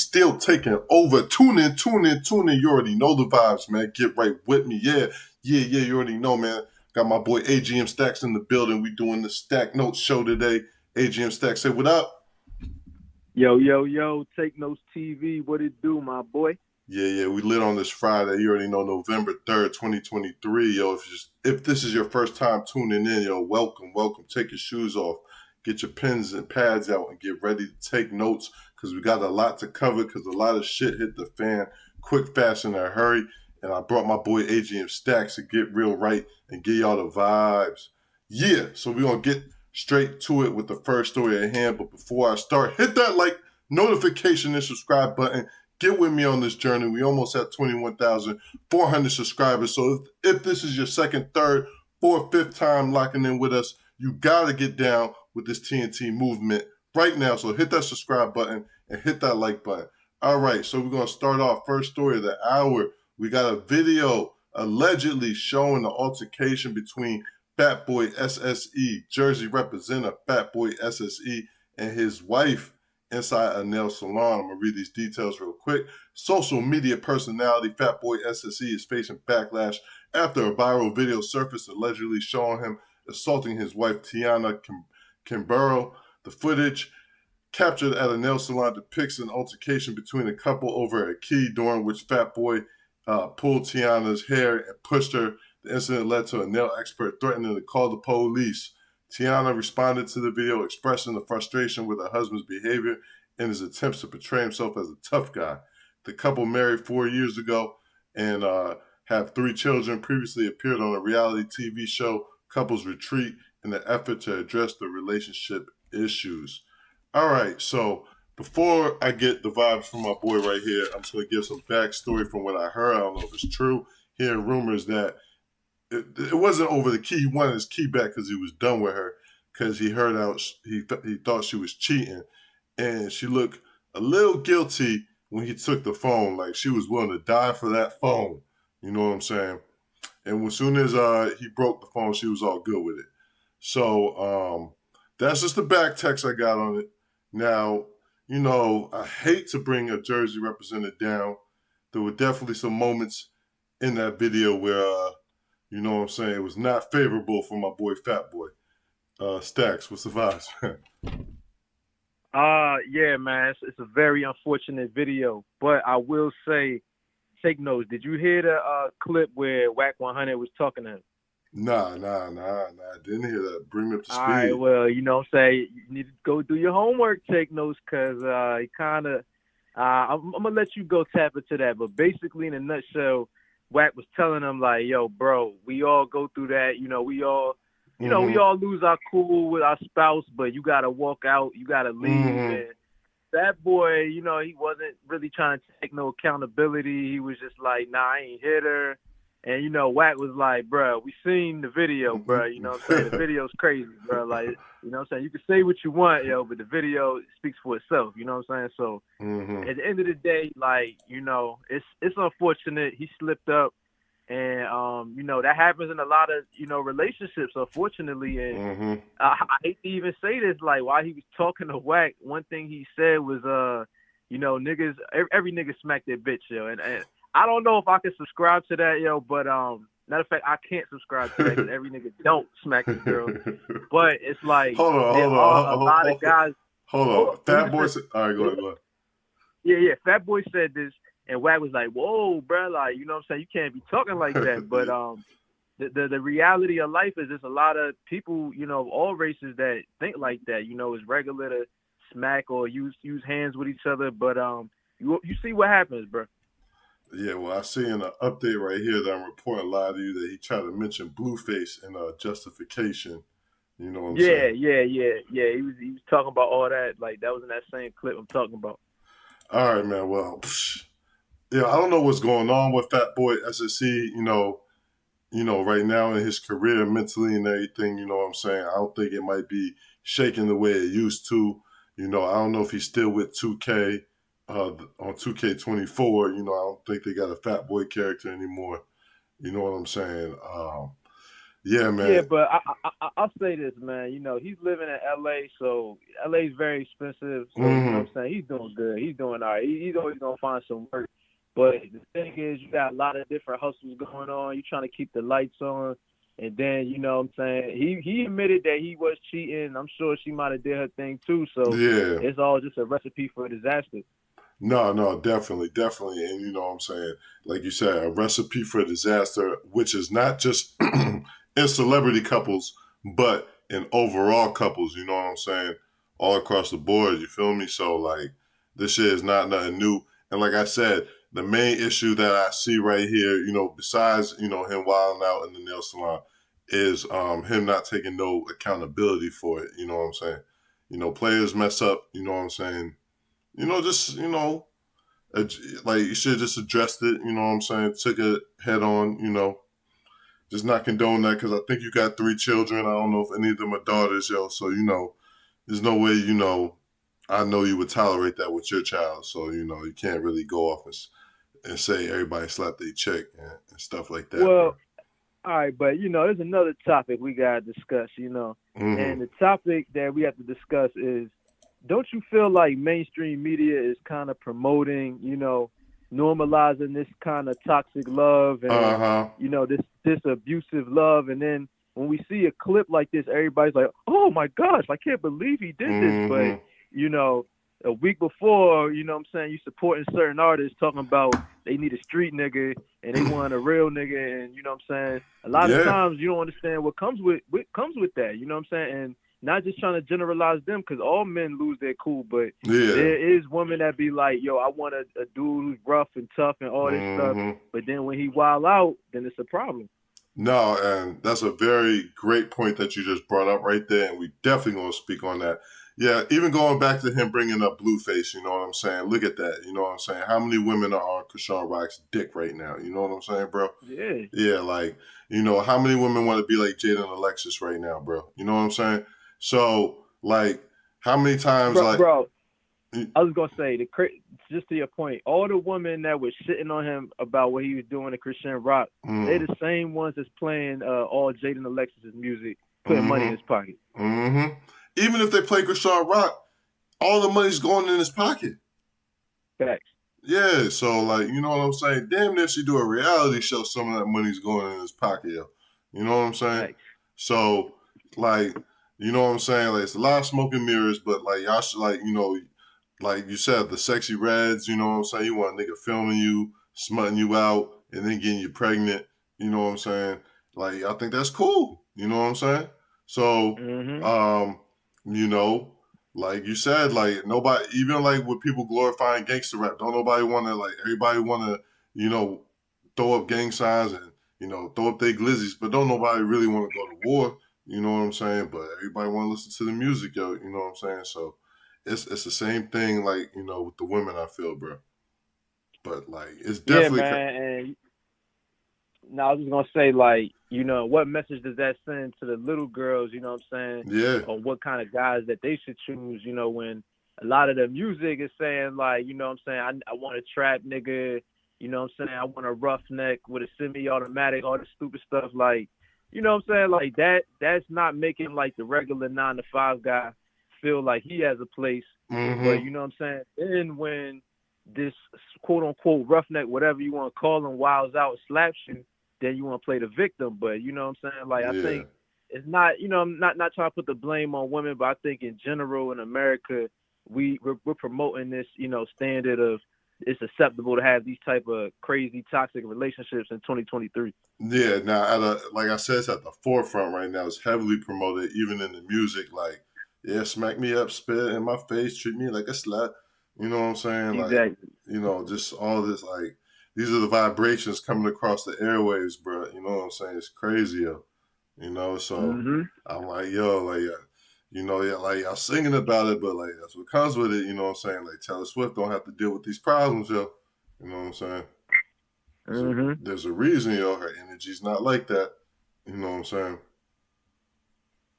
still taking over. Tune in. You already know the vibes, man. Get right with me. Yeah. You already know, man. Got my boy AGM Stacks in the building. We doing the Stack Notes show today. AGM Stacks, say what up? Yo, Take Notes TV. What it do, my boy? Yeah, we lit on this Friday. You already know, November 3rd, 2023. Yo, if this is your first time tuning in, yo, welcome. Take your shoes off. Get your pens and pads out and get ready to take notes because we got a lot to cover because a lot of shit hit the fan quick, fast, in a hurry. And I brought my boy AGM Stacks to get real right and get y'all the vibes. Yeah, so we're going to get straight to it with the first story at hand. But before I start, hit that like, notification, and subscribe button. Get with me on this journey. We almost at 21,400 subscribers. So if this is your second, third, fourth, fifth time locking in with us, you got to get down with this TNT movement right now. So hit that subscribe button and hit that like button. All right, so we're going to start off first story of the hour. We got a video allegedly showing the altercation between Fat Boy SSE, Jersey representative Fat Boy SSE, and his wife inside a nail salon. I'm going to read these details real quick. Social media personality Fat Boy SSE is facing backlash after a viral video surfaced allegedly showing him assaulting his wife Tiana Kimborough. The footage captured at a nail salon depicts an altercation between a couple over a key, during which Fat Boy pulled Tiana's hair and pushed her. The incident led to a nail expert threatening to call the police. Tiana responded to the video, expressing the frustration with her husband's behavior and his attempts to portray himself as a tough guy. The couple married 4 years ago and have 3 children, previously appeared on a reality TV show, Couples Retreat, in an effort to address the relationship issues. All right, so before I get the vibes from my boy right here, I'm just going to give some backstory from what I heard. I don't know if it's true. Hearing rumors that it wasn't over the key. He wanted his key back because he was done with her because he heard out he thought she was cheating, and she looked a little guilty when he took the phone. Like she was willing to die for that phone. You know what I'm saying? And as soon as he broke the phone, she was all good with it. So that's just the back text I got on it. Now, you know, I hate to bring a Jersey representative down. There were definitely some moments in that video where you know what I'm saying? It was not favorable for my boy Fat Boy. Stacks, what's the vibes, man? Yeah, man. It's a very unfortunate video, but I will say, take notes. Did you hear the clip where Whack 100 was talking to him? Nah. I didn't hear that. Bring me up to speed. All right, well, you know what I'm saying? You need to go do your homework, take notes, because he kind of, I'm going to let you go tap into that. But basically, in a nutshell, Wack was telling him like, yo, bro, we all go through that. You know, we all lose our cool with our spouse, but you got to walk out. You got to leave. And that boy, you know, he wasn't really trying to take no accountability. He was just like, nah, I ain't hit her. And, you know, Wack was like, bro, we seen the video, bro. You know what I'm saying? The video's crazy, bro. Like, you know what I'm saying? You can say what you want, yo, but the video speaks for itself. You know what I'm saying? So at the end of the day, like, you know, it's unfortunate. He slipped up. And, you know, that happens in a lot of, you know, relationships, unfortunately. And I hate to even say this, like, while he was talking to Wack, one thing he said was, you know, niggas, every nigga smack their bitch, yo. And I don't know if I can subscribe to that, yo, but matter of fact, I can't subscribe to that because every nigga don't smack his girl. But it's like hold on. A lot of guys. Hold on. Fat Boy said, all right, go ahead. Yeah. Fat Boy said this, and Wack was like, whoa, bro, like, you know what I'm saying? You can't be talking like that. But the reality of life is there's a lot of people, you know, of all races that think like that. You know, it's regular to smack or use hands with each other. But you see what happens, bro. Yeah, well, I see in an update right here that I'm reporting live to you that he tried to mention Blueface in justification. You know what I'm saying? Yeah. He was talking about all that. Like, that was in that same clip I'm talking about. All right, man. Well, yeah, I don't know what's going on with Fat Boy SSE, you know, right now in his career, mentally and everything, you know what I'm saying? I don't think it might be shaking the way it used to. You know, I don't know if he's still with 2K. On 2K24, you know, I don't think they got a Fat Boy character anymore. You know what I'm saying? Yeah, Yeah, man. but I'll say this, man. You know, he's living in L.A., so L.A.'s very expensive. So you know Hmm. what I'm saying. He's doing good. He's doing all right. He's always gonna find some work. But the thing is, you got a lot of different hustles going on. You trying to keep the lights on, and then you know what I'm saying. He admitted that he was cheating. I'm sure she might have did her thing too. So Yeah. it's all just a recipe for a disaster. No, no, definitely, definitely. And you know what I'm saying? Like you said, a recipe for disaster, which is not just in celebrity couples, but in overall couples, you know what I'm saying? All across the board, you feel me? So like this shit is not nothing new. And like I said, the main issue that I see right here, you know, besides, you know, him wilding out in the nail salon, is him not taking no accountability for it. You know what I'm saying? You know, players mess up, you know what I'm saying? You know, just, you know, like you should have just addressed it. You know what I'm saying? Took it head on. You know, just not condone that because I think you got 3 children. I don't know if any of them are daughters, yo. So you know, there's no way. You know, I know you would tolerate that with your child. So you know, you can't really go off and say everybody slapped their chick and stuff like that, bro. Well, all right, but you know, there's another topic we gotta discuss. You know, Hmm. and the topic that we have to discuss is, don't you feel like mainstream media is kind of promoting, you know, normalizing this kind of toxic love Uh and huh. you know this abusive love, and then when we see a clip like this, everybody's like, "Oh my gosh, I can't believe he did this," but Hmm. you know. A week before, you know what I'm saying, you supporting certain artists talking about they need a street nigga and they want a real nigga, and you know what I'm saying. A lot of Yeah. times you don't understand what comes with that. You know what I'm saying, and not just trying to generalize them because all men lose their cool, but Yeah. there is women that be like, yo, I want a dude who's rough and tough and all this stuff, Hmm. but then when he wild out, then it's a problem. No, and that's a very great point that you just brought up right there, and we definitely gonna speak on that. Yeah, even going back to him bringing up Blueface, you know what I'm saying? Look at that, you know what I'm saying? How many women are on Krishan Rock's dick right now? You know what I'm saying, bro? Yeah, Yeah, like, you know, how many women want to be like Jada and Alexis right now, bro? You know what I'm saying? So, like, how many times, like, bro. I was gonna say just to your point, all the women that were shitting on him about what he was doing to Christian Rock, they're mm, the same ones that's playing all Jaden Alexis's music, putting money in mm-hmm, his pocket. mm-hmm. Even if they play Krishan Rock, all the money's going in his pocket. Facts. Yeah, so like, you know what I'm saying? Damn near she do a reality show, some of that money's going in his pocket, yo. You know what I'm saying? Facts. So, like, you know what I'm saying? Like, it's a lot of smoke and mirrors, but like, y'all should, like, you know, like you said, the sexy reds, you know what I'm saying? You want a nigga filming you, smutting you out, and then getting you pregnant, you know what I'm saying? Like, I think that's cool, you know what I'm saying? So, Mhm. um, you know, like you said, like nobody, even like with people glorifying gangster rap, don't nobody want to like everybody want to, you know, throw up gang signs and you know throw up their glizzies, but don't nobody really want to go to war. You know what I'm saying? But everybody want to listen to the music, yo. You know what I'm saying? So it's the same thing, like you know, with the women. I feel, bro. But like, it's Yeah, definitely, man. And now I was just gonna say, like, you know, what message does that send to the little girls? You know what I'm saying? yeah. Or what kind of guys that they should choose? You know, when a lot of the music is saying, like, you know what I'm saying? I want a trap nigga. You know what I'm saying? I want a roughneck with a semi-automatic, all this stupid stuff. Like, you know what I'm saying? Like that. That's not making like the regular 9 to 5 guy feel like he has a place. But Mm-hmm. you know what I'm saying? Then when this quote unquote roughneck, whatever you want to call him, wiles out, slaps you, then you want to play the victim. But you know what I'm saying? Like I Yeah. think it's not, you know, I'm not trying to put the blame on women, but I think in general in America, we're promoting this, you know, standard of it's acceptable to have these type of crazy toxic relationships in 2023. Yeah, now like I said, it's at the forefront right now. It's heavily promoted, even in the music. Like, yeah, smack me up, spit in my face, treat me like a slut. You know what I'm saying? Like, Exactly. you know, just all this. Like, these are the vibrations coming across the airwaves, bro. You know what I'm saying? It's crazy, yo. You know, so Mhm. I'm like, yo, like, you know, yeah, like I'm singing about it, but like that's what comes with it. You know what I'm saying? Like Taylor Swift don't have to deal with these problems, yo. You know what I'm saying? Mhm. There's a reason, yo. Her energy's not like that. You know what I'm saying?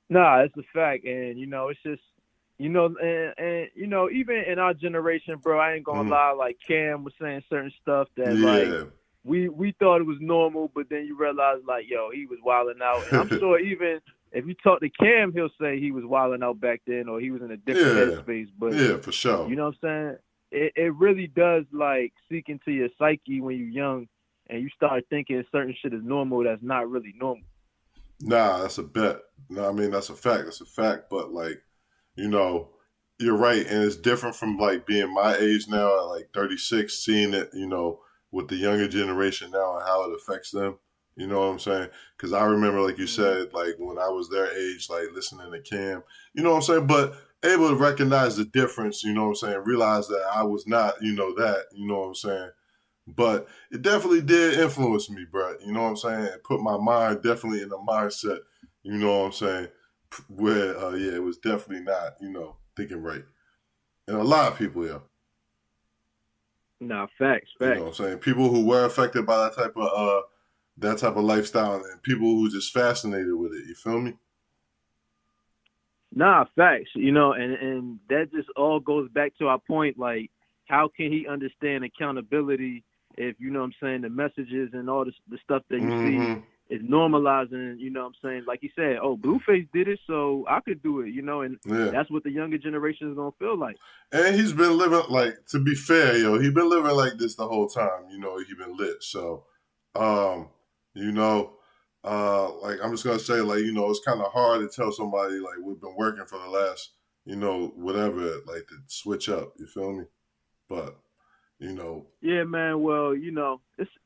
Nah, it's a fact, and you know, it's just, you know, and you know, even in our generation, bro, I ain't gonna Mm. lie. Like Cam was saying certain stuff that, like, Yeah. we thought it was normal, but then you realize like, yo, he was wilding out. And I'm sure even if you talk to Cam, he'll say he was wilding out back then, or he was in a different Yeah, headspace. But yeah, for sure. you know what I'm saying? It really does like seek into your psyche when you're young, and you start thinking certain shit is normal that's not really normal. Nah, that's a bet. No, I mean that's a fact. That's a fact. But like, you know, you're right, and it's different from like being my age now at like 36, seeing it, with the younger generation now and how it affects them. You know what I'm saying? Because I remember, like you said, like when I was their age, like listening to Cam, you know what I'm saying? But able to recognize the difference, you know what I'm saying? Realize that I was not, that, you know what I'm saying? But it definitely did influence me, bro. You know what I'm saying? It put my mind definitely in a mindset, you know what I'm saying? Where, yeah, it was definitely not, thinking right. And a lot of people, yeah. Nah, facts. You know what I'm saying? People who were affected by that type of lifestyle and people who just fascinated with it. You feel me? Nah, facts. And that just all goes back to our point. Like, how can he understand accountability if what I'm saying, the messages and all the stuff that you see is normalizing? What I'm saying, like he said, oh, Blueface did it, so I could do it. And that's what the younger generation is gonna feel like. And he's been living like, to be fair, he been living like this the whole time. He been lit. So, you know, like I'm just gonna say, like, it's kind of hard to tell somebody like we've been working for the last, whatever, like to switch up. You feel me? But, Yeah, man. Well,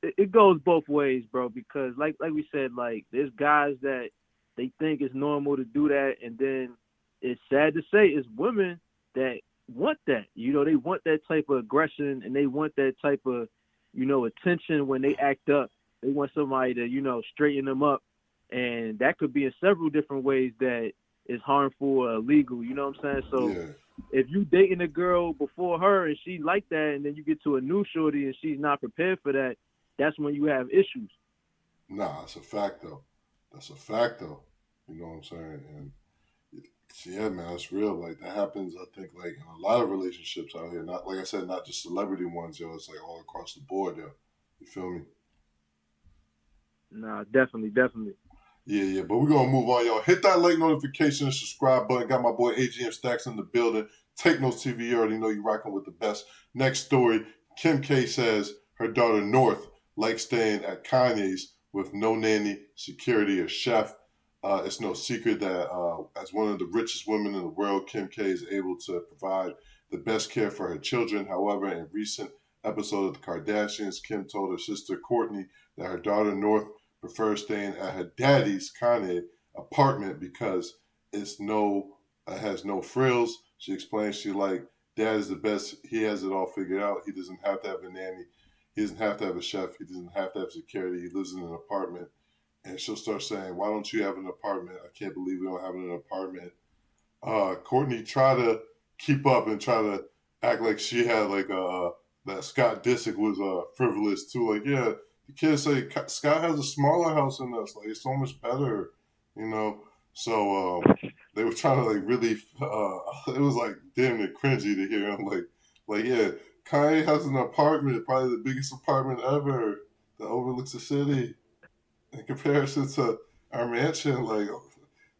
it goes both ways, bro. Because like we said, like there's guys that they think it's normal to do that, and then it's sad to say it's women that want that. They want that type of aggression, and they want that type of attention when they act up. They want somebody to straighten them up, and that could be in several different ways that is harmful or illegal. You know what I'm saying? So. Yeah. If you dating a girl before her and she like that, and then you get to a new shorty and she's not prepared for that, that's when you have issues. Nah, that's a fact though. That's a fact though. You know what I'm saying? And yeah, man, it's real. Like that happens, I think, like in a lot of relationships out here. Not like I said, not just celebrity ones, yo. It's like all across the board, yo. You feel me? Nah, definitely. Yeah. But we're gonna move on, y'all. Hit that like notification and subscribe button. Got my boy AGM Stacks in the building. Take Notes TV. You already know you're rocking with the best. Next story. Kim K says her daughter North likes staying at Kanye's with no nanny, security, or chef. It's no secret that as one of the richest women in the world, Kim K is able to provide the best care for her children. However, in a recent episode of The Kardashians, Kim told her sister Courtney that her daughter North prefers staying at her daddy's, Kanye, apartment because it has no frills. She explains dad is the best. He has it all figured out. He doesn't have to have a nanny. He doesn't have to have a chef. He doesn't have to have security. He lives in an apartment. And she'll start saying, why don't you have an apartment? I can't believe we don't have an apartment. Courtney tried to keep up and try to act like she had that Scott Disick was frivolous too. Like, yeah, the kids say Scott has a smaller house than us. Like, it's so much better, So they were trying to really, it was like damn near cringy to hear him yeah, Kanye has an apartment, probably the biggest apartment ever that overlooks the city. In comparison to our mansion,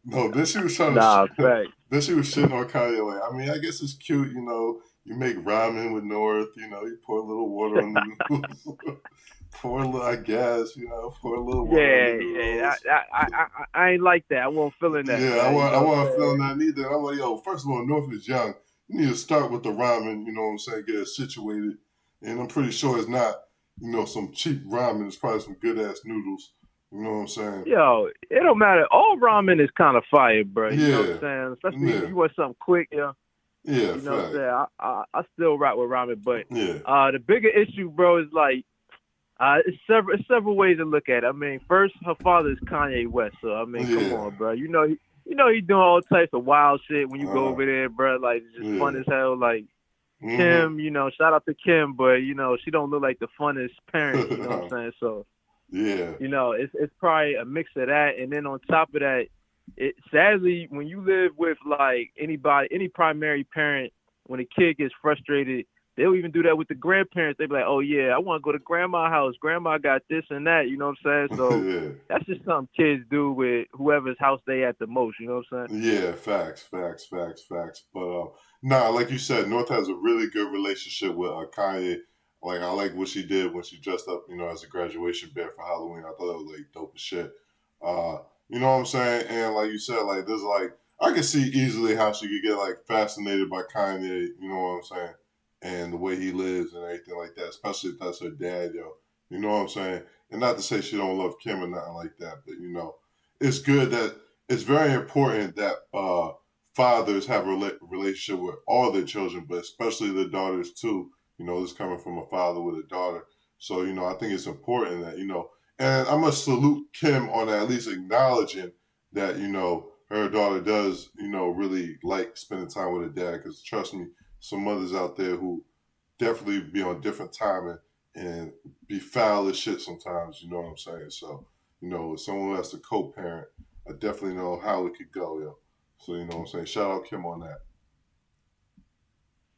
no, then she was trying to. Then she was shitting on Kanye. I mean, I guess it's cute, you make ramen with North, you pour a little water on the noodles, pour a little, I guess, pour a little water on the noodles. I ain't like that. I won't feeling that. Yeah, I wasn't feeling that neither. I'm like, yo, first of all, North is young. You need to start with the ramen, you know what I'm saying, get it situated. And I'm pretty sure it's not, some cheap ramen. It's probably some good-ass noodles. You know what I'm saying? Yo, it don't matter. All ramen is kind of fire, bro. You know what I'm saying? Especially if you want something quick, Yeah, you know what I'm saying? I still rock with ramen, but yeah. The bigger issue, bro, is it's several ways to look at it. I mean, first, her father is Kanye West, so I mean, come on, bro. You know he doing all types of wild shit when you go over there, bro. Like, it's just fun as hell. Like, Kim, shout out to Kim, but she don't look like the funnest parent. You know what I'm saying? So. Yeah. It's probably a mix of that, and then on top of that, sadly, when you live with any primary parent, when a kid gets frustrated, they'll even do that with the grandparents. They be like, oh yeah, I want to go to grandma's house. Grandma got this and that. You know what I'm saying? So Yeah. that's just something kids do with whoever's house they at the most. You know what I'm saying? Yeah, facts. But nah, like you said, North has a really good relationship with Kanye. Like I like what she did when she dressed up, as a graduation bear for Halloween. I thought that was like dope as shit. Uh, you know what I'm saying? And like you said, like there's like I can see easily how she could get like fascinated by Kanye. You know what I'm saying? And the way he lives and everything like that, especially if that's her dad, yo. You know what I'm saying? And not to say she don't love Kim or nothing like that, but it's good that it's very important that fathers have a relationship with all their children, but especially their daughters too. This coming from a father with a daughter. So, I think it's important that, and I'm going to salute Kim on at least acknowledging that, her daughter does, really like spending time with her dad. Because trust me, some mothers out there who definitely be on different timing and be foul as shit sometimes, you know what I'm saying? So, someone who has to co-parent, I definitely know how it could go, yo. So, you know what I'm saying? Shout out Kim on that.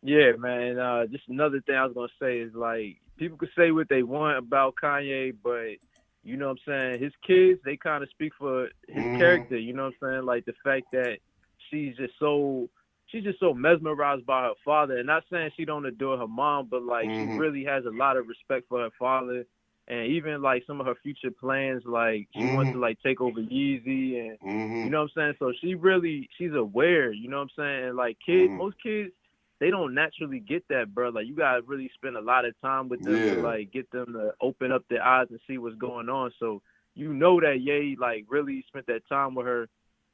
Yeah, man. Just another thing I was gonna say is like people could say what they want about Kanye, but you know what I'm saying, his kids they kind of speak for his Mm-hmm. character. You know what I'm saying, like the fact that she's just so she's just so mesmerized by her father. And not saying she don't adore her mom, but like she Mm-hmm. really has a lot of respect for her father. And even like some of her future plans, like she wants to Mm-hmm. like take over Yeezy, and you Mm-hmm. know what I'm saying. So she's aware. You know what I'm saying. And like Mm-hmm. most kids they don't naturally get that, bro. Like you gotta really spend a lot of time with them to Yeah. like get them to open up their eyes and see what's going on. So you know that Ye like really spent that time with her,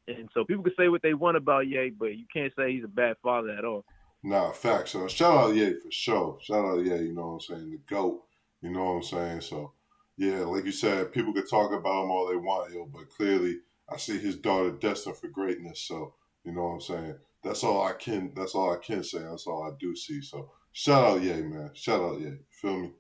and so people can say what they want about Ye, but you can't say he's a bad father at all. Nah, facts. So shout out Ye for sure. Shout out Ye, you know what I'm saying? The GOAT. You know what I'm saying? So yeah, like you said, people could talk about him all they want, yo, but clearly I see his daughter destined for greatness. So, you know what I'm saying? That's all I can say. That's all I do see. So shout out Ye, man. Shout out Ye. Feel me?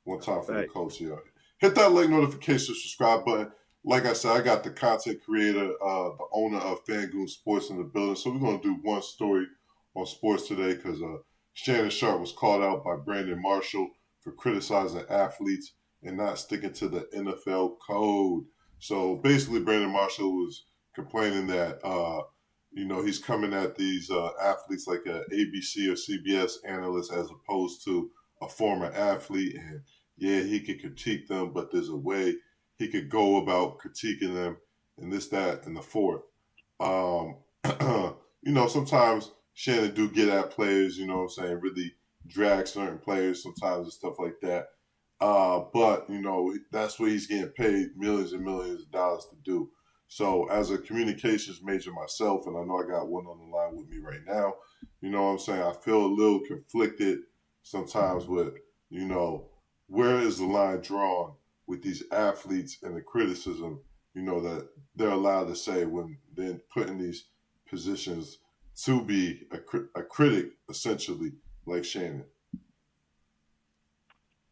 One That's a time for the fact. coach here. Hit that like notification, subscribe button. Like I said, I got the content creator, the owner of Fangoon Sports in the building. So we're gonna do one story on sports today because Shannon Sharp was called out by Brandon Marshall for criticizing athletes and not sticking to the NFL code. So basically, Brandon Marshall was complaining that he's coming at these athletes like a ABC or CBS analyst as opposed to a former athlete. And yeah, he could critique them, but there's a way he could go about critiquing them, and this, that, and the fourth. Um, sometimes Shannon do get at players, you know what I'm saying, really drag certain players sometimes and stuff like that. But that's what he's getting paid millions and millions of dollars to do. So as a communications major myself, and I know I got one on the line with me right now, you know what I'm saying, I feel a little conflicted sometimes with, you know, where is the line drawn with these athletes and the criticism, that they're allowed to say when they're put in these positions to be a critic, essentially, like Shannon.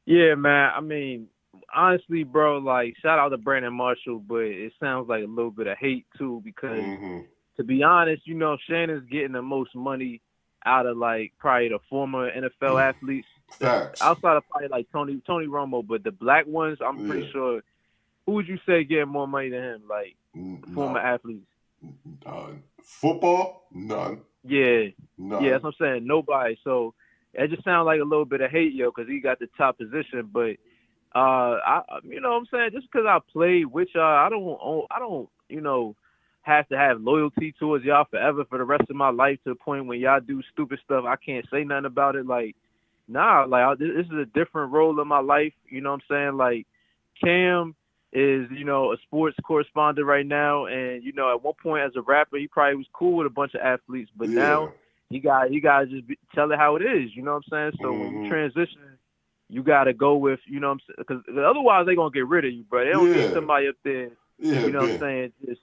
Yeah, man. I mean, honestly, bro, like shout out to Brandon Marshall, but it sounds like a little bit of hate too because Mm-hmm. to be honest, Shannon's getting the most money out of like probably the former NFL athletes Facts. outside of probably like Tony Romo, but the black ones, I'm pretty Yeah. sure. Who would you say getting more money than him? Like former No. athletes? Football? None. Yeah, yeah, that's None. what I'm saying. Nobody. So it just sounds like a little bit of hate, yo, because he got the top position. But you know what I'm saying? Just because I played with y'all, I don't, have to have loyalty towards y'all forever for the rest of my life to the point when y'all do stupid stuff. I can't say nothing about it. Like, nah, like this is a different role in my life. You know what I'm saying? Like, Cam is, a sports correspondent right now, and at one point as a rapper, he probably was cool with a bunch of athletes, but Yeah. now he got to just tell it how it is. You know what I'm saying? So when you Mm-hmm. transition, you got to go with, you know what I'm saying? Because otherwise they're going to get rid of you, bro. They don't need Yeah. somebody up there, Yeah, you know what I'm Ben. saying, just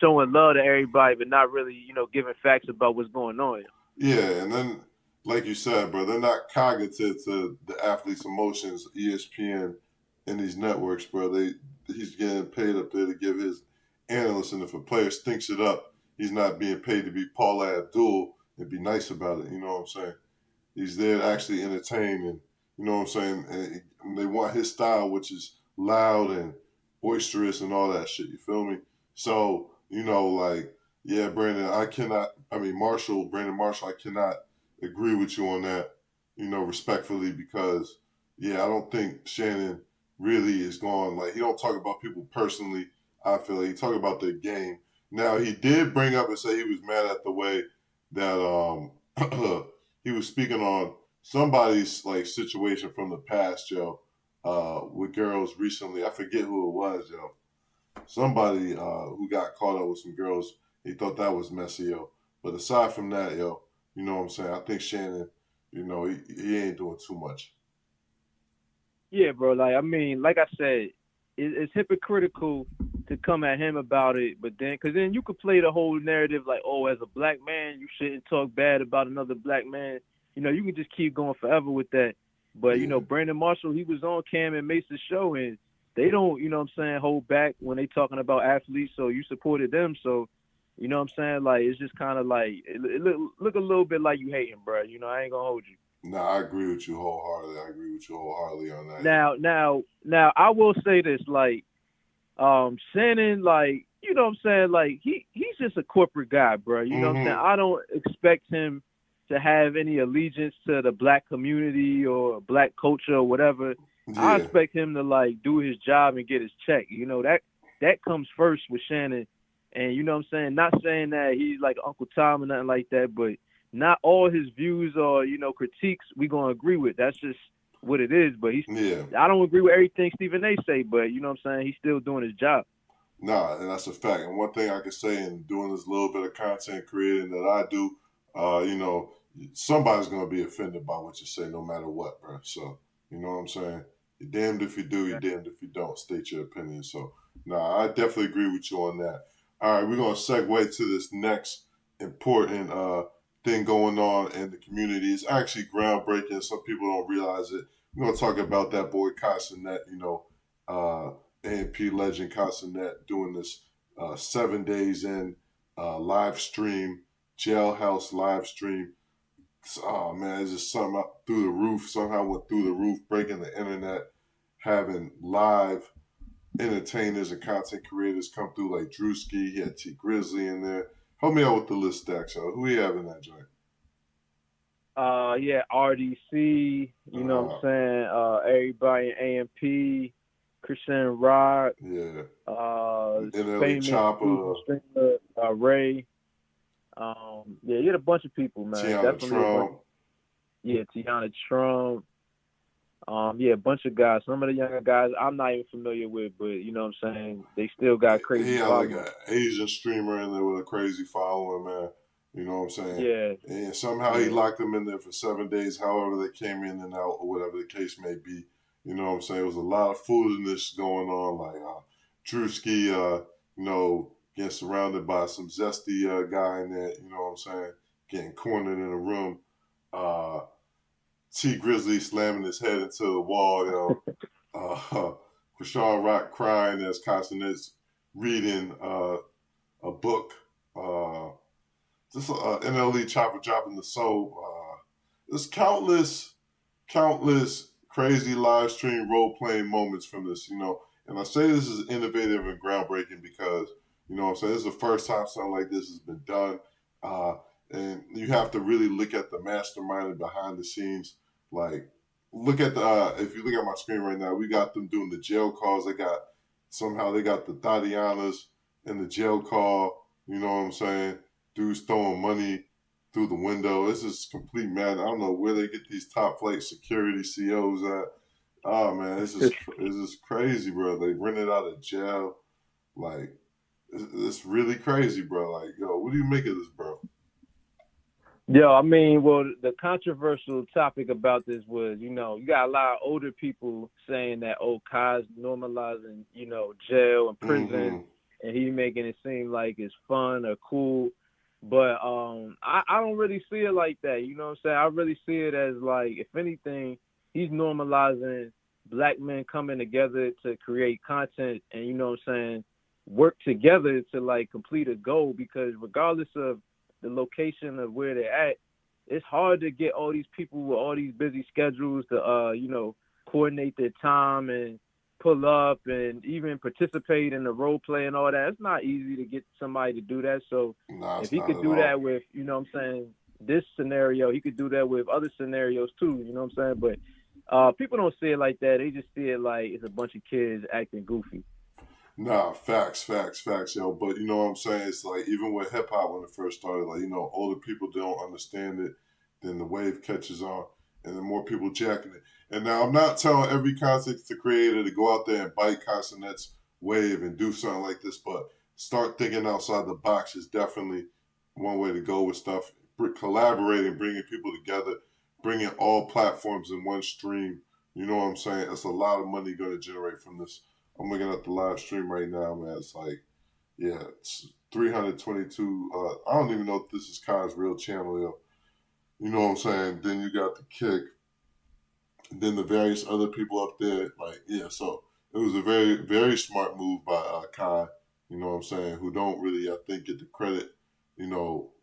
showing love to everybody, but not really, giving facts about what's going on. Yeah, and then, like you said, bro, they're not cognitive to the athlete's emotions. ESPN and these networks, bro, he's getting paid up there to give his analysts, and if a player stinks it up, he's not being paid to be Paula Abdul and be nice about it. You know what I'm saying? He's there to actually entertain, and you know what I'm saying. And they want his style, which is loud and boisterous and all that shit. You feel me? So you know, like, yeah, Brandon, I cannot. I mean, Brandon Marshall, I cannot agree with you on that. You know, respectfully, because yeah, I don't think Shannon really is going like he don't talk about people personally. I feel like he talk about the game. Now he did bring up and say he was mad at the way that he was speaking on somebody's like situation from the past, yo, with girls recently. I forget who it was, yo. Somebody who got caught up with some girls. He thought that was messy, yo. But aside from that, yo, you know what I'm saying? I think Shannon, you know, he ain't doing too much. Yeah, bro. Like, I mean, like I said, it's hypocritical to come at him about it, but then, because then you could play the whole narrative like, oh, as a black man, you shouldn't talk bad about another black man. You know, you can just keep going forever with that. But, you Yeah. know, Brandon Marshall, he was on Cam and Mace's show, and they don't, you know what I'm saying, hold back when they talking about athletes, so you supported them. So, you know what I'm saying? Like, it's just kind of like, it look a little bit like you hating, bro. You know, I ain't going to hold you. Nah, I agree with you wholeheartedly. I agree with you wholeheartedly on that, yo. Now, I will say this, like, Shannon, like, you know what I'm saying, like he's just a corporate guy, bro. You know what I'm saying? Mm-hmm. I don't expect him to have any allegiance to the black community or black culture or whatever. I Yeah. expect him to like do his job and get his check. You know, that comes first with Shannon. And you know what I'm saying? Not saying that he's like Uncle Tom or nothing like that, but not all his views or, you know, critiques we gonna agree with. That's just what it is. But Yeah. I don't agree with everything Stephen A say, but you know what I'm saying? He's still doing his job. Nah, and that's a fact. And one thing I can say in doing this little bit of content creating that I do, you know, somebody's gonna be offended by what you say, no matter what, bro. So you know what I'm saying? You're damned if you do, you're damned if you don't. State your opinion. So nah, I definitely agree with you on that. All right, we're gonna segue to this next important thing going on in the community. It's actually groundbreaking. Some people don't realize it. We're gonna talk about that boy Casanet, you know. A&P legend Casanet doing this 7 days in live stream, jailhouse live stream. Oh man, it's just something up through the roof. Somehow went through the roof, breaking the internet, having live entertainers and content creators come through like Drewski. He had T Grizzly in there. Help me out with the list, Stack. So who you have in that joint? Yeah, RDC, you know what Uh, I'm saying? Everybody in AMP, Christian Rod, yeah, NLE famous season Chopper, streamer, Ray. Yeah, you had a bunch of people, man. Tiana Definitely a bunch. Trump. Yeah, Tiana Trump. Yeah, a bunch of guys. Some of the younger guys I'm not even familiar with, but you know what I'm saying? They still got He crazy had like following. an Asian streamer in there with a crazy following, man. You know what I'm saying? Yeah, And somehow he yeah. locked them in there for 7 days, however they came in and out, or whatever the case may be. You know what I'm saying? It was a lot of foolishness going on. Like Drewski, you know, getting surrounded by some zesty guy in there. You know what I'm saying? Getting cornered in a room. Uh, T Grizzly slamming his head into the wall. You know, Krishan Rock crying as Consonants reading a book. Uh, just NLE Chopper dropping the soul. There's countless crazy live stream role playing moments from this, you know. And I say this is innovative and groundbreaking because, you know what I'm saying, this is the first time something like this has been done. Uh, and you have to really look at the mastermind behind the scenes. Like, look at the, if you look at my screen right now, we got them doing the jail calls. Somehow they got the Tatianas in the jail call. You know what I'm saying? Dudes throwing money through the window. This is complete man. I don't know where they get these top flight security COs at. Oh man, this is crazy, bro. They rented out of jail. Like it's really crazy, bro. Like yo, what do you make of this, bro? Yo, I mean, well, the controversial topic about this was, you know, you got a lot of older people saying that, oh, Kai's normalizing, you know, jail and prison, Mm-hmm. and he making it seem like it's fun or cool. But I don't really see it like that. You know what I'm saying? I really see it as like, if anything, he's normalizing black men coming together to create content and, you know what I'm saying, work together to like complete a goal because regardless of the location of where they're at, it's hard to get all these people with all these busy schedules to coordinate their time and pull up and even participate in the role play and all that. It's not easy to get somebody to do that. So Nah, if it's he not could at do that all. with, what I'm saying, this scenario, he could do that with other scenarios too, what I'm saying? But people don't see it like that. They just see it like it's a bunch of kids acting goofy. Nah, facts, yo. But you know what I'm saying? It's like even with hip hop when it first started, like older people don't understand it, then the wave catches on, and then more people jacking it. And now I'm not telling every content creator to go out there and bite Consonant's wave and do something like this, but start thinking outside the box is definitely one way to go with stuff. Collaborating, bringing people together, bringing all platforms in one stream. You know what I'm saying? It's a lot of money going to generate from this. I'm looking at the live stream right now, man. It's like, yeah, it's 322. I don't even know if this is Kai's real channel, yo. You know what I'm saying? Then you got the kick. Then the various other people up there, like, yeah. So it was a very, very smart move by Kai. You know what I'm saying? Who don't really, I think, get the credit,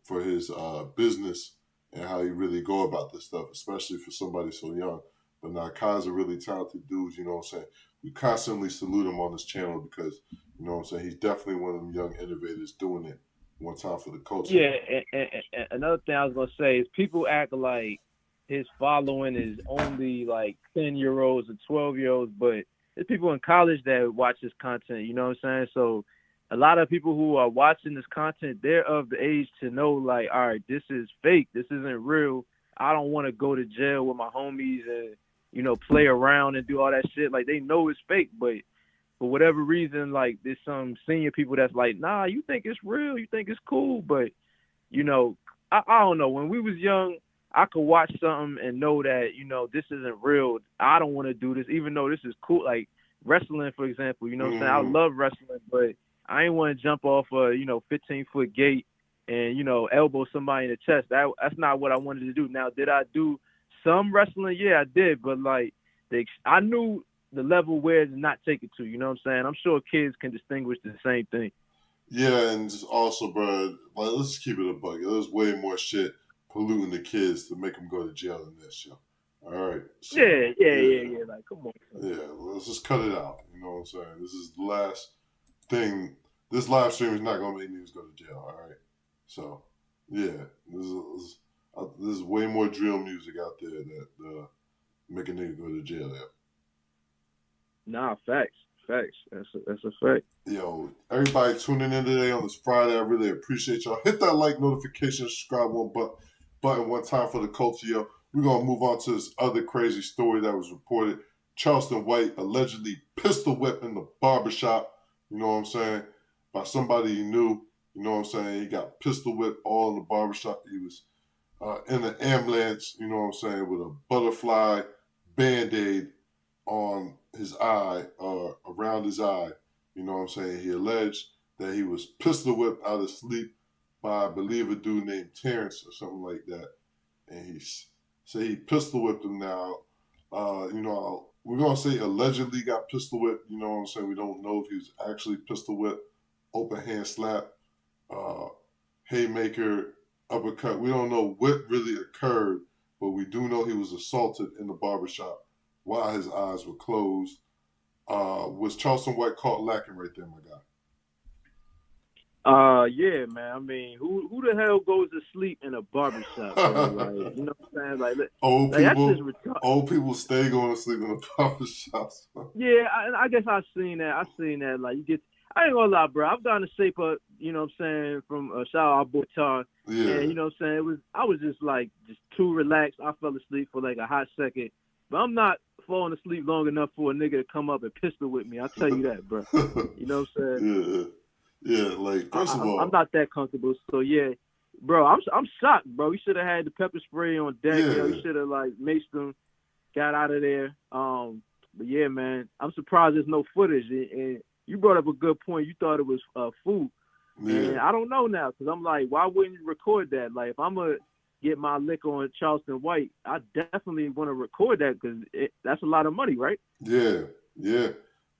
for his business and how he really go about this stuff, especially for somebody so young. But now Kai's a really talented dude. You know what I'm saying? We constantly salute him on this channel because, you know what I'm saying, he's definitely one of them young innovators doing it one time for the culture. Yeah, and another thing I was gonna say is people act like his following is only like 10-year-olds or 12-year-olds, but there's people in college that watch this content. You know what I'm saying? So a lot of people who are watching this content, they're of the age to know like, all right, this is fake. This isn't real. I don't want to go to jail with my homies and play around and do all that shit. Like they know it's fake, but for whatever reason, like there's some senior people that's like, nah, you think it's real, you think it's cool, but I don't know. When we was young, I could watch something and know that this isn't real. I don't want to do this, even though this is cool. Like wrestling, for example, you know what I'm saying? I love wrestling, but I ain't want to jump off a 15-foot gate and elbow somebody in the chest. That's not what I wanted to do. Now, did I do some wrestling? Yeah, I did, but like I knew the level where to not take it to. You know what I'm saying? I'm sure kids can distinguish the same thing. Yeah, and just also, bro, like, let's keep it a buck. There's way more shit polluting the kids to make them go to jail than this, yo. All right, so Yeah. Like, come on. yeah, let's just cut it out. You know what I'm saying? This is the last thing. This live stream is not gonna make niggas go to jail. All right, so yeah, there's way more drill music out there that make a nigga go to jail. Yeah. Nah, facts. That's a fact. Yo, everybody tuning in today on this Friday, I really appreciate y'all. Hit that like notification, subscribe button one time for the culture, yo. We're going to move on to this other crazy story that was reported. Charleston White allegedly pistol whipped in the barbershop, you know what I'm saying, by somebody he knew, you know what I'm saying. He got pistol whipped all in the barbershop. He was in an ambulance, you know what I'm saying, with a butterfly Band-Aid on his eye, around his eye. You know what I'm saying? He alleged that he was pistol whipped out of sleep by, I believe, a dude named Terrence or something like that. And he said he pistol whipped him now. We're going to say allegedly got pistol whipped. You know what I'm saying? We don't know if he was actually pistol whipped, open hand slap, haymaker, uppercut. We don't know what really occurred, but we do know he was assaulted in the barbershop while his eyes were closed. Was Charleston White caught lacking right there, my guy? Yeah, man. I mean, who the hell goes to sleep in a barbershop, bro? Like, you know what I'm saying? Like that's just retarded. Old people stay going to sleep in the barbershop. Yeah, I guess I've seen that. Like, I ain't gonna lie, bro. I've gotten to shape up, you know what I'm saying, from shout out Botar. Yeah. And you know what I'm saying? I was just too relaxed. I fell asleep for like a hot second. But I'm not falling asleep long enough for a nigga to come up and pistol with me. I'll tell you that, bro. You know what I'm saying? Yeah. Like, first of all, I'm not that comfortable. So yeah, bro, I'm shocked, bro. You should have had the pepper spray on deck. Yeah. You know, you should have maced them, got out of there. But yeah, man, I'm surprised there's no footage. And you brought up a good point. You thought it was food. Yeah. And I don't know now because I'm like, why wouldn't you record that? Like, if I'm gonna get my lick on Charleston White, I definitely want to record that because that's a lot of money, right? Yeah.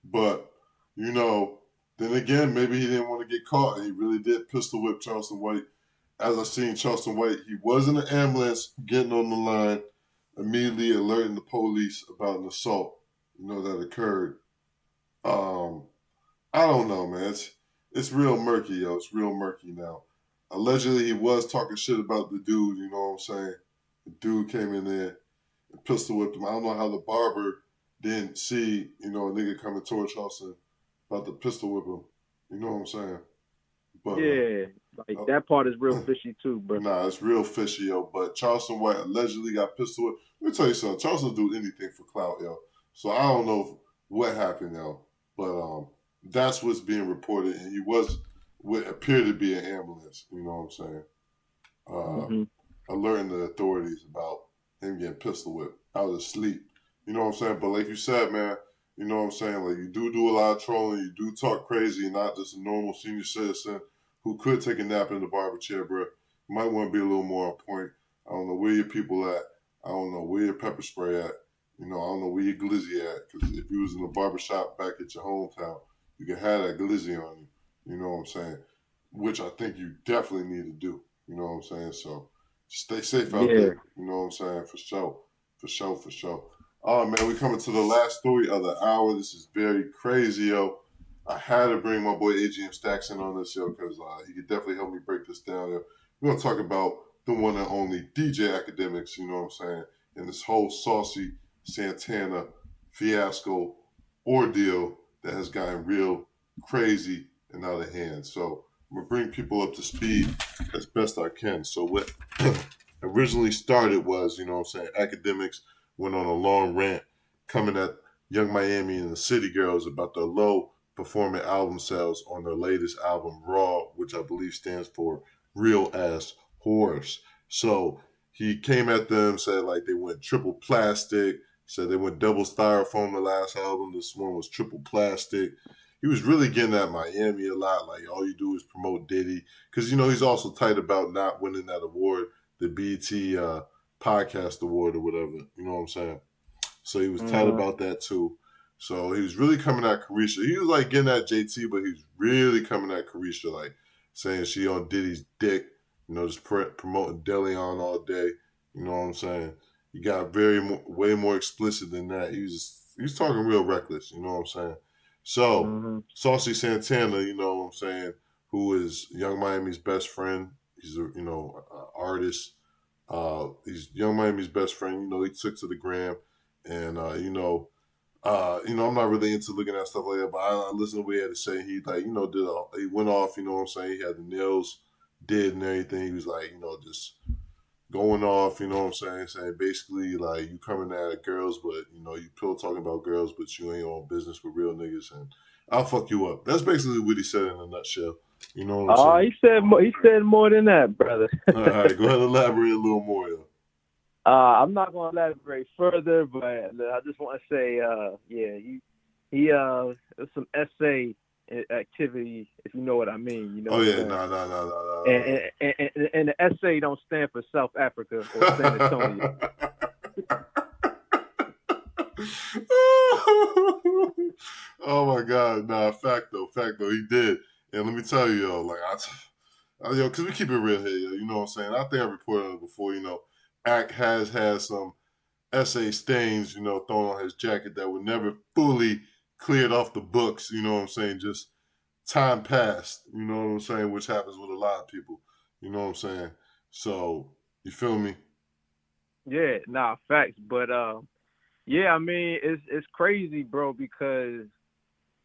But, then again, maybe he didn't want to get caught. He really did pistol whip Charleston White as I seen Charleston White, he was in an ambulance getting on the line, immediately alerting the police about an assault, that occurred. Um, I don't know, man. It's real murky, yo. It's real murky now. Allegedly, he was talking shit about the dude. You know what I'm saying? The dude came in there and pistol whipped him. I don't know how the barber didn't see, a nigga coming towards Charleston about to pistol whip him. You know what I'm saying? But Yeah, like that part is real fishy too, bro. nah, it's real fishy, yo. But Charleston White allegedly got pistol whipped. Let me tell you something. Charleston do anything for clout, yo. So I don't know what happened, yo. But that's what's being reported, and he was what appeared to be an ambulance. You know what I'm saying? Alerting the authorities about him getting pistol whipped out of sleep. You know what I'm saying? But like you said, man, you know what I'm saying? Like you do a lot of trolling, you do talk crazy, not just a normal senior citizen who could take a nap in the barber chair, bro. You might want to be a little more on point. I don't know where your people at. I don't know where your pepper spray at. I don't know where your glizzy at. Because if you was in a barber shop back at your hometown, you can have that glizzy on you. You know what I'm saying? Which I think you definitely need to do. You know what I'm saying? So stay safe out there. You know what I'm saying? For sure. For sure, for sure. Oh, man, we coming to the last story of the hour. This is very crazy, yo. I had to bring my boy AGM Stacks in on this, yo, because he could definitely help me break this down, yo. We're going to talk about the one and only DJ Akademiks, you know what I'm saying, and this whole Saucy Santana fiasco ordeal that has gotten real crazy and out of hand. So I'm going to bring people up to speed as best I can. So what originally started was, you know what I'm saying, Akademiks went on a long rant coming at Young Miami and the City Girls about their low performing album sales on their latest album, Raw, which I believe stands for Real Ass Whores. So he came at them, said like they went triple plastic, said they went double styrofoam the last album. This one was triple plastic. He was really getting at Miami a lot. Like, all you do is promote Diddy. Because, he's also tight about not winning that award, the BET Podcast Award or whatever. You know what I'm saying? So he was tight about that too. So he was really coming at Carisha. He was like getting at JT, but he was really coming at Carisha, like saying she on Diddy's dick, just promoting Deleon all day. You know what I'm saying? He got way more explicit than that. He was talking real reckless. You know what I'm saying? So Saucy Santana, you know what I'm saying, who is Young Miami's best friend. He's a artist. He's Young Miami's best friend. He took to the gram, and I'm not really into looking at stuff like that, but I listened to what he had to say. He he went off. You know what I'm saying? He had the nails did and everything. He was like, just going off. You know what I'm saying basically like you coming at girls, but you still talking about girls, but you ain't on business with real niggas, and I'll fuck you up. That's basically what he said in a nutshell. You know what I'm saying? He said more than that, brother. All right, go ahead and elaborate a little more, yo. I'm not going to elaborate further, but I just want to say, he there's some essay activity, if you know what I mean. You know. Oh yeah, no. And the essay don't stand for South Africa or San Antonio. Oh my God, nah, fact though, he did. And let me tell you, yo, like because we keep it real here, yo. You know what I'm saying? I think I reported on it before. Ack has had some essay stains, thrown on his jacket that were never fully cleared off the books. You know what I'm saying? Just time passed. You know what I'm saying? Which happens with a lot of people. You know what I'm saying? So you feel me? Yeah, nah, facts. But yeah, I mean, it's crazy, bro, because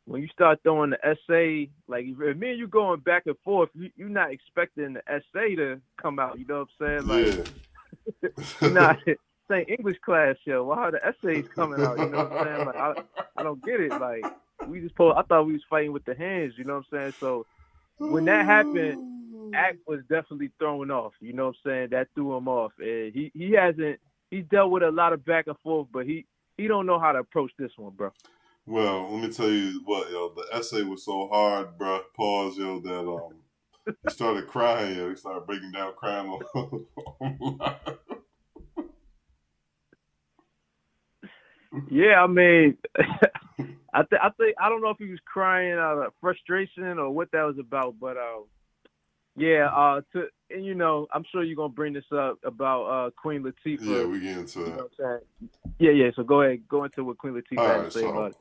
when you start throwing the essay, like if me and you going back and forth, you're not expecting the essay to come out. You know what I'm saying? Like, you're not saying English class, yo. Why are the essays coming out? You know what I'm saying? Like, I don't get it. Like, I thought we was fighting with the hands. You know what I'm saying? So when that happened, Act was definitely thrown off. You know what I'm saying? That threw him off. And he's dealt with a lot of back and forth, but he don't know how to approach this one, bro. Well, let me tell you what, yo. The essay was so hard, bro. Pause, yo. That he started crying. Yo. He started breaking down, crying on Yeah, I mean, I think I don't know if he was crying out of frustration or what that was about, but Yeah, and I'm sure you're gonna bring this up about Queen Yeah, Latifah. we get into You that. know what I'm saying? Yeah, yeah. So go ahead, go into what Queen Latifah All had to right, say about so it.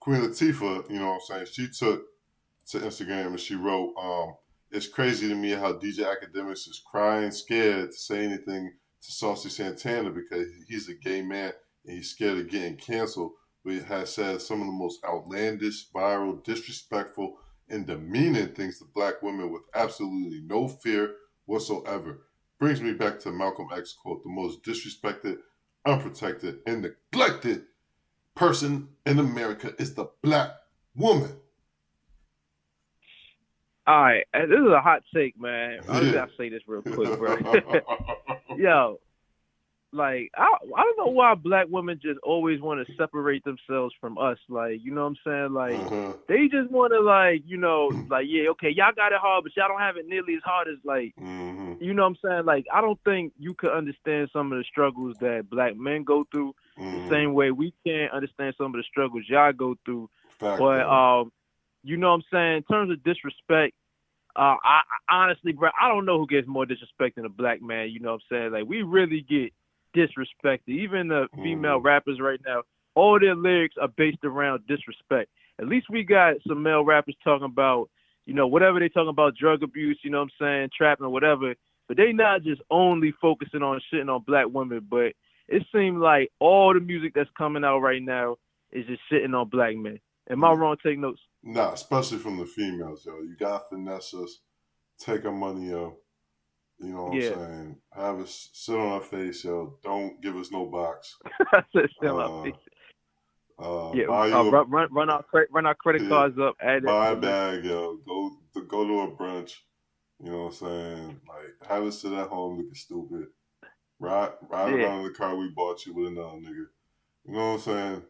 Queen Latifah, you know what I'm saying? She took to Instagram and she wrote, "It's crazy to me how DJ Academics is crying, scared to say anything to Saucy Santana because he's a gay man and he's scared of getting canceled. But he has said some of the most outlandish, viral, disrespectful, and demeaning things to black women with absolutely no fear whatsoever. Brings me back to Malcolm X quote: the most disrespected, unprotected, and neglected person in America is the black woman." All right, and this is a hot take, man. I just Yeah. gotta say this real quick, bro. Yo, like I don't know why black women just always want to separate themselves from us. Like, you know what I'm saying? Like, Uh-huh. they just want to, like, like, yeah, okay, y'all got it hard, but y'all don't have it nearly as hard as, like, Mm-hmm. you know what I'm saying? Like, I don't think you could understand some of the struggles that black men go through the Mm-hmm. same way we can't understand some of the struggles y'all go through. Fact But though. you know what I'm saying? In terms of disrespect, I honestly, bro, I don't know who gets more disrespect than a black man. You know what I'm saying? Like, we really get disrespected. Even the female Mm-hmm. rappers right now, all their lyrics are based around disrespect. At least we got some male rappers talking about, whatever they talking about, drug abuse, you know what I'm saying, trapping or whatever. But they not just only focusing on shitting on black women, but it seems like all the music that's coming out right now is just shitting on black men. Am I wrong? Take notes. Nah, especially from the females, yo. You got finesse us, take our money, yo. You know what I'm Yeah. saying? Have us sit on our face, yo. Don't give us no box. I said, stand my Uh, face. Yeah, buy you a run our credit yeah, cards up, add that to buy the a list. bag, yo. Go to a brunch. You know what I'm saying? Like have us sit at home looking stupid. Ride Yeah, around in the car we bought you with another nigga. You know what I'm saying?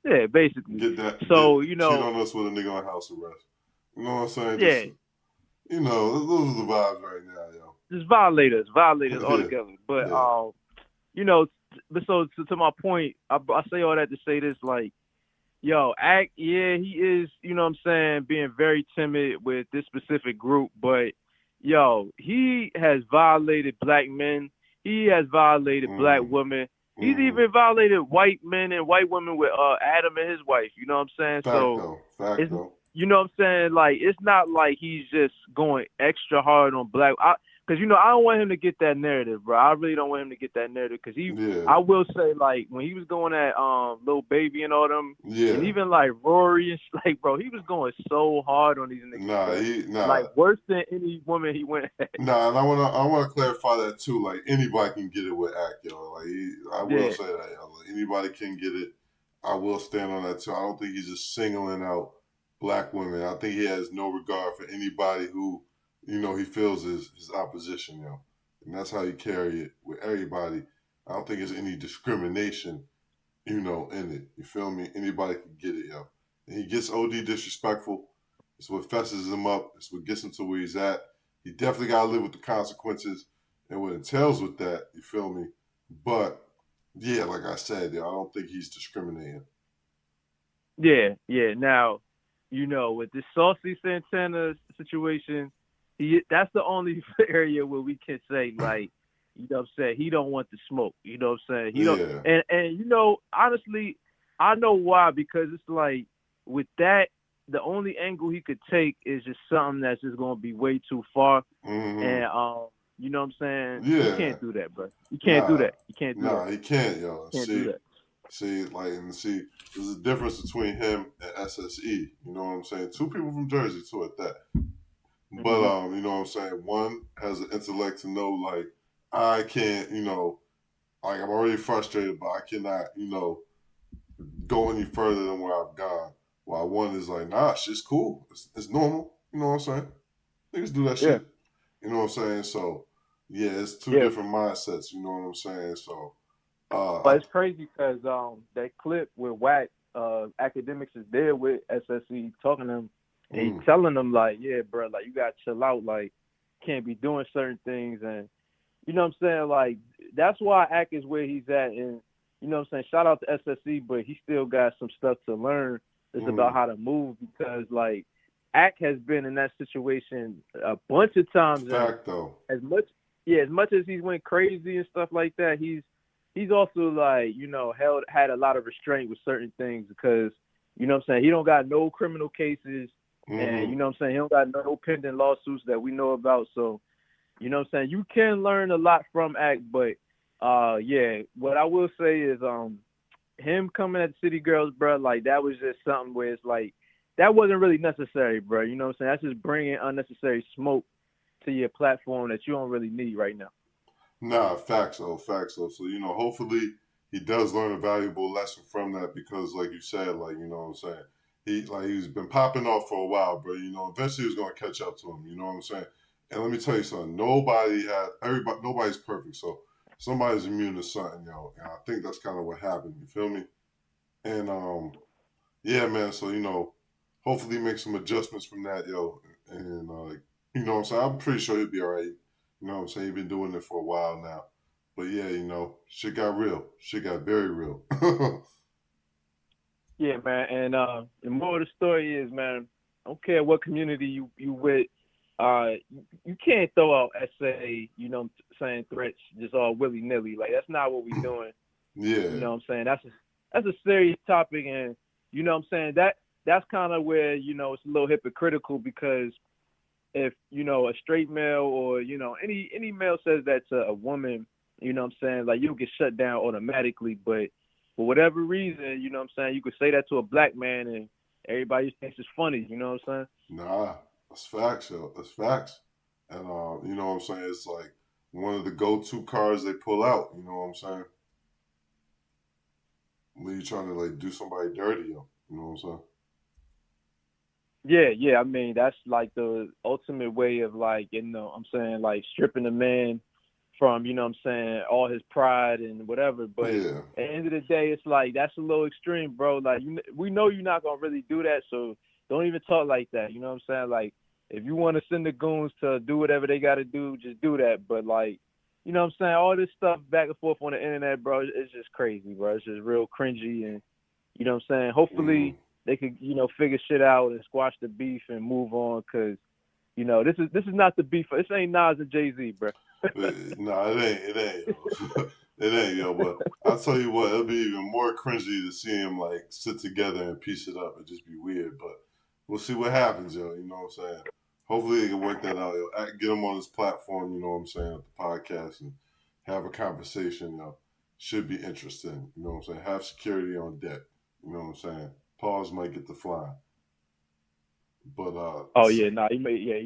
yeah, basically. Get So cheat on us with a nigga on house arrest. You know what I'm saying? yeah, Just those are the vibes right now, just violators yo. altogether. But yeah, you know, but so to my point, I say all that to say this, like, yo, Act, yeah, he is, you know what I'm saying, being very timid with this specific group, but yo, he has violated black men. He has violated black mm, women. He's mm. even violated white men and white women with Adam and his wife. You know what I'm saying? Fact So though, fact it's, though. you know what I'm saying? Like, it's not like he's just going extra hard on black. Because, I don't want him to get that narrative, bro. I really don't want him to get that narrative. Because Yeah, I will say, like, when he was going at Lil Baby and all them, and yeah. even like Rory and like, bro, he was going so hard on these niggas, bro. Nah. Like, worse than any woman he went at. Nah, and I wanna clarify that too. Like anybody can get it with Act, yo. Like I will Yeah, say that, yo. Like, anybody can get it. I will stand on that too. I don't think he's just singling out black women. I think he has no regard for anybody who, he feels is his opposition, yo. And that's how he carry it with everybody. I don't think there's any discrimination, in it. You feel me? Anybody can get it, yo. And he gets OD disrespectful. It's what fesses him up. It's what gets him to where he's at. He definitely got to live with the consequences and what entails with that. You feel me? But yeah, like I said, I don't think he's discriminating. yeah. Now, with this Saucy Santana situation, that's the only area where we can say, like, you know what I'm saying, he don't want the smoke. You know what I'm saying? He don't, Yeah. and honestly, I know why, because it's like, with that, the only angle he could take is just something that's just gonna be way too far. Mm-hmm. And you know what I'm saying? You Yeah. can't do that, bro. You can't do Nah. that. You can't do that. Nah, he can't, yo. You can't do that. There's a difference between him and SSE. You know what I'm saying? Two people from Jersey too at that. But Hmm. you know what I'm saying? One has an intellect to know, like, I can't, like I'm already frustrated, but I cannot, go any further than where I've gone. While one is like, nah, shit's cool. It's normal. You know what I'm saying? Niggas do that Yeah, shit. You know what I'm saying? So yeah, it's two yeah. different mindsets. You know what I'm saying? So But it's crazy because that clip with Wack, Academics is there with SSE talking to him, and he mm, telling them, like, yeah, bro, like, you gotta chill out, like, can't be doing certain things, and you know what I'm saying, like, that's why Ack is where he's at, and you know what I'm saying, shout out to SSE, but he still got some stuff to learn. It's about mm, how to move, because, like, Ack has been in that situation a bunch of times, and Fact though. as much as he's went crazy and stuff like that, he's also like, had a lot of restraint with certain things because, what I'm saying, he don't got no criminal cases, and Mm-hmm. what I'm saying, he don't got no pending lawsuits that we know about. So, what I'm saying, you can learn a lot from Act, but yeah, what I will say is him coming at the City Girls, bro, like that was just something where it's like that wasn't really necessary, bro. You know what I'm saying? That's just bringing unnecessary smoke to your platform that you don't really need right now. Nah, facts though, facts though. So hopefully he does learn a valuable lesson from that because, like you said, like what I'm saying, he's been popping off for a while, bro. Eventually he's gonna catch up to him. You know what I'm saying? And let me tell you something. Nobody's perfect. So somebody's immune to something, And I think that's kind of what happened. You feel me? And yeah, man. So hopefully make some adjustments from that, yo. And what I'm saying, I'm pretty sure he'll be all right. You know what I'm saying? He's been doing it for a while now. But yeah, shit got real. Shit got very real. Yeah, man. And the moral of the story is, man, I don't care what community you with, you can't throw out essay, saying threats just all willy nilly. Like that's not what we doing. Yeah. You know what I'm saying? That's a serious topic, and what I'm saying, that's kind of where it's a little hypocritical because if a straight male or any male says that to a woman, what I'm saying, like you'll get shut down automatically. But for whatever reason, what I'm saying, you could say that to a black man and everybody just thinks it's funny. You know what I'm saying? Nah, that's facts, yo. That's facts. And you know what I'm saying? It's like one of the go-to cards they pull out. You know what I'm saying? When you're trying to like do somebody dirty, yo. You know what I'm saying? Yeah. I mean, that's like the ultimate way of like, I'm saying, like stripping a man from, I'm saying, all his pride and whatever. But Yeah. at the end of the day, it's like that's a little extreme, bro. Like we know you're not gonna really do that, so don't even talk like that. You know what I'm saying? Like if you want to send the goons to do whatever they got to do, just do that. But like, what I'm saying, all this stuff back and forth on the internet, bro, it's just crazy, bro. It's just real cringy, and what I'm saying. Hopefully they could, figure shit out and squash the beef and move on, cause this is not the beef. This ain't Nas and Jay-Z, bro. Nah, it ain't, yo. It ain't, yo. But I'll tell you what, it'll be even more cringy to see him like sit together and piece it up. It'd just be weird, but we'll see what happens, yo. You know what I'm saying? Hopefully they can work that out, yo. Get him on this platform, you know what I'm saying, at the podcast and have a conversation, yo. Should be interesting, you know what I'm saying? Have security on deck, you know what I'm saying? Pause might get the flying. But Oh yeah, nah, he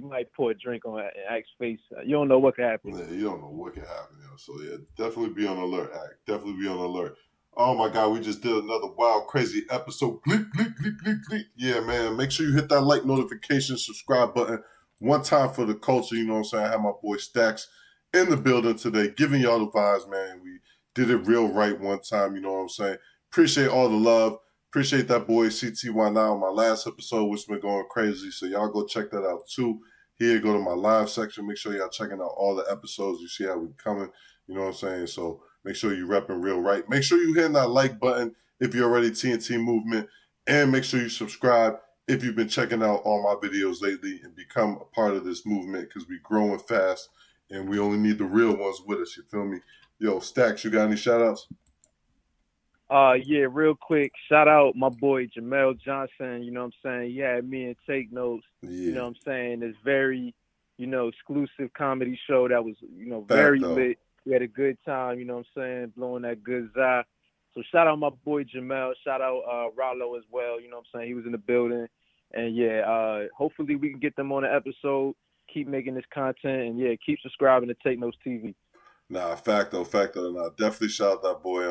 might pour a drink on Axe face. You don't know what could happen. yeah, you don't know what can happen, yo. So yeah, definitely be on alert, Act. Definitely be on alert. Oh my God, we just did another wild, crazy episode. Bleep, bleep, bleep, bleep, bleep. Yeah, man. Make sure you hit that like notification, subscribe button. One time for the culture, you know what I'm saying? I have my boy Stacks in the building today, giving y'all the vibes, man. We did it real right one time, you know what I'm saying? Appreciate all the love. Appreciate that boy CTY now on my last episode, which been going crazy. So y'all go check that out too. Here, go to my live section. Make sure y'all checking out all the episodes. You see how we coming. You know what I'm saying? So make sure you repping real right. Make sure you hitting that like button if you're already TNT movement. And make sure you subscribe if you've been checking out all my videos lately and become a part of this movement because we growing fast and we only need the real ones with us. You feel me? Yo, Stacks, you got any shout outs? Yeah, real quick, shout out my boy Jamel Johnson, you know what I'm saying? He had me and Take Notes, you Yeah. know what I'm saying? This very, exclusive comedy show that was, Fact very though. lit. We had a good time, you know what I'm saying? Blowing that good za. So shout out my boy Jamel, shout out Rollo as well, you know what I'm saying? He was in the building. And yeah, hopefully we can get them on the episode, keep making this content, and yeah, keep subscribing to Take Notes TV. Nah, fact though, fact though. Nah, definitely shout out that boy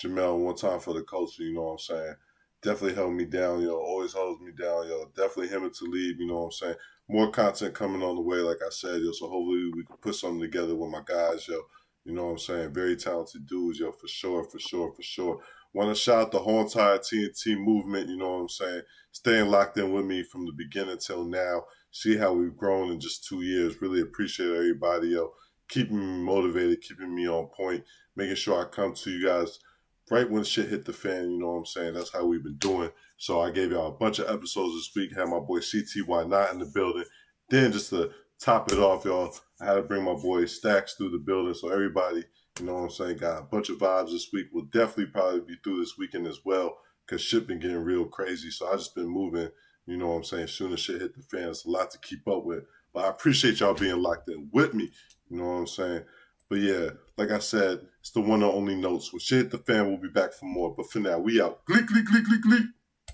Jamel one time for the culture, you know what I'm saying? Definitely held me down, yo. Always holds me down, yo. Definitely him and Talib, you know what I'm saying? More content coming on the way, like I said, yo. So hopefully we can put something together with my guys, yo. You know what I'm saying? Very talented dudes, yo, for sure, for sure, for sure. Want to shout out the whole entire TNT movement, you know what I'm saying? Staying locked in with me from the beginning till now. See how we've grown in just 2 years. Really appreciate everybody, yo. Keeping me motivated, keeping me on point, making sure I come to you guys right when shit hit the fan, you know what I'm saying? That's how we've been doing. So I gave y'all a bunch of episodes this week. Had my boy CTY not in the building. Then just to top it off, y'all, I had to bring my boy Stacks through the building. So everybody, you know what I'm saying, got a bunch of vibes this week. We'll definitely probably be through this weekend as well because shit been getting real crazy. So I just been moving, you know what I'm saying, as soon as shit hit the fan. It's a lot to keep up with. But I appreciate y'all being locked in with me, you know what I'm saying? But yeah, like I said, it's the one and only Notes. When shit hit the fan, we'll be back for more. But for now, we out. Gleek, gleek, gleek, gleek, gleek.